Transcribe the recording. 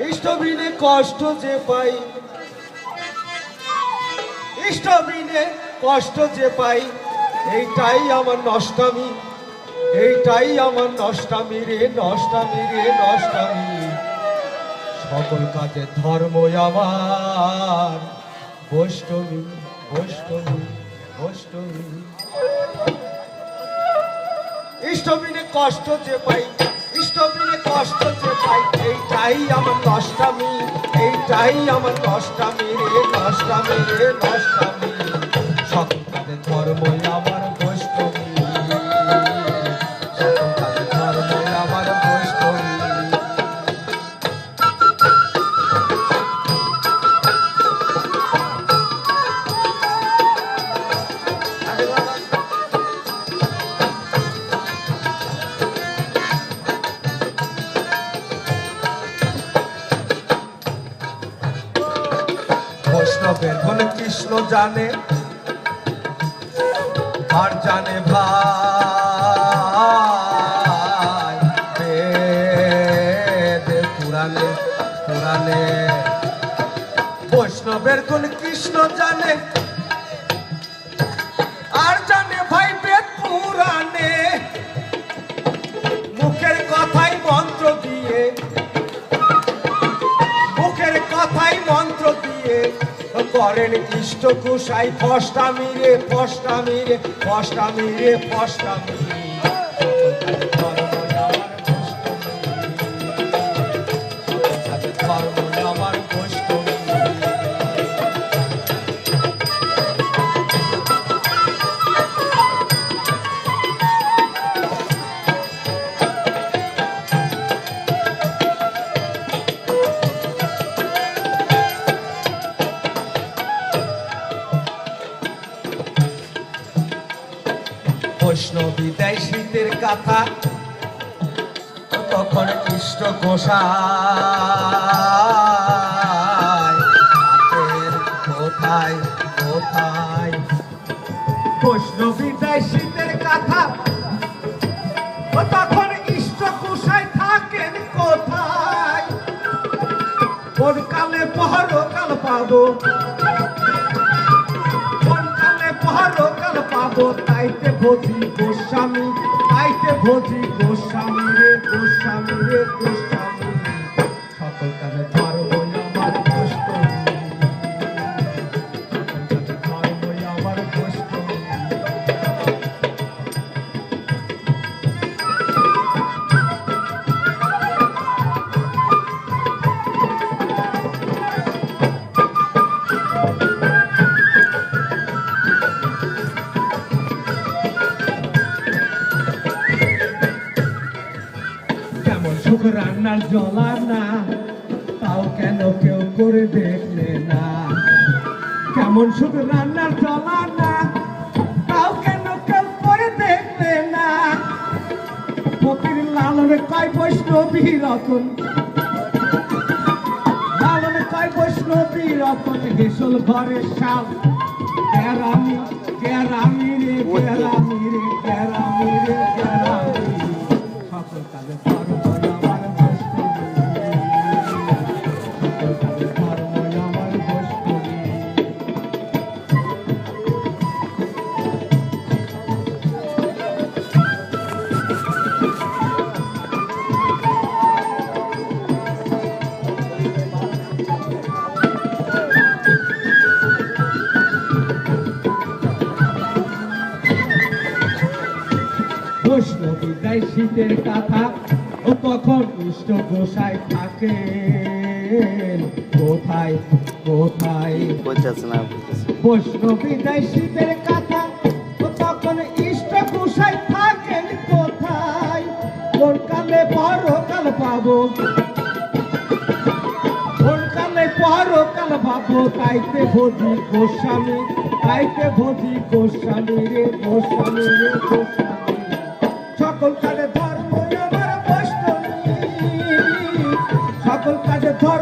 ইষ্টবিনে কষ্ট যে পাই, ইষ্টবিনে কষ্ট যে পাই, এইটাই আমার নষ্টামি, এইটাই আমার নষ্টামি রে, নষ্টামি রে, নষ্টামি। সকল কাজে ধর্ম আমার বৈষ্ণবী, বৈষ্ণবী, বৈষ্ণবী। ইষ্টবিনে কষ্ট যে পাই, ইষ্টবিনে কষ্ট যে পাই, এইটাই আমার নষ্টামি, এইটাই আমার নষ্টামি রে, নষ্টামি রে, নষ্টামি। সকল কাজে ধর্ম আমার বৈষ্ণবী, সকল কাজে ধর্ম আমার বৈষ্ণবী। বৈষ্ণবের হলে কৃষ্ণ জানে আর জানে ভাই, বেদে পুরাণে পুরাণে। বৈষ্ণবের কোন কৃষ্ণ জানে আর জানে ভাই বেদ পুরাণে। মুখের কথাই মন্ত্র দিয়ে, মুখের কথাই মন্ত্র দিয়ে করেন ইষ্ট কুশাই ফষ্টামি রে, ফষ্টামি রে, ফষ্টামি রে, ফষ্টামি। ধর্ম আমার বৈষ্ণবী। বৈষ্ণবী দেয় শীতের কথা, তখন ইষ্ট গোসাই কোথায় কোথায়। বৈষ্ণবী দেয় শীতের কথা, তখন ইষ্ট গোসাই থাকেন কোথায়। কোন কালে পরকাল পাবো, পরকাল পাবো, তাইতে ভোজি গোস্বামী, তাইতে ভোজি গোস্বামী রে, গোস্বামী রে, গোস্বামী। সকল কাজে ধর্ম আমার বৈষ্ণবী, সকল কাজে ধর্ম আমার বৈষ্ণবী। সুখ রান্নার জ্বলা না, তাও কেন কেউ করে দেখলে না। কেমন সুখ রান্নার জ্বলা না, তাও কেন কেউ করে দেখলে না। ফকির লালনে কয় বৈষ্ণবী রতন, লালনে কয় বৈষ্ণবী রতন। হেসল ঘরের সাল গ্যারামি, গ্যারামি রে, গ্যারামি রে, গ্যারামি রে, গ্যারামি। সকল কাজে ধর্ম আমার বৈষ্ণবী, সকল কাজে ধর্ম আমার বৈষ্ণবী। বৈষ্ণবী দেয় শীতের কথা, ও তখন ইষ্ট গোসাই থাকে কোথায় কোথায়। বৈষ্ণবী দেয় শীতের কথা, ও তখন ইষ্ট গোসাই থাকেন কোথায়। কোন কালে পরকাল পাবো, কোন কালে পরকাল পাবো, তাইতে ভোজি গোস্বামী, তাইতে ভোজি গোস্বামী রে, গোস্বামী রে, গোস্বামী। সকল কাজে ধর্ম আমার বৈষ্ণবী, সকল কাজে ধর্ম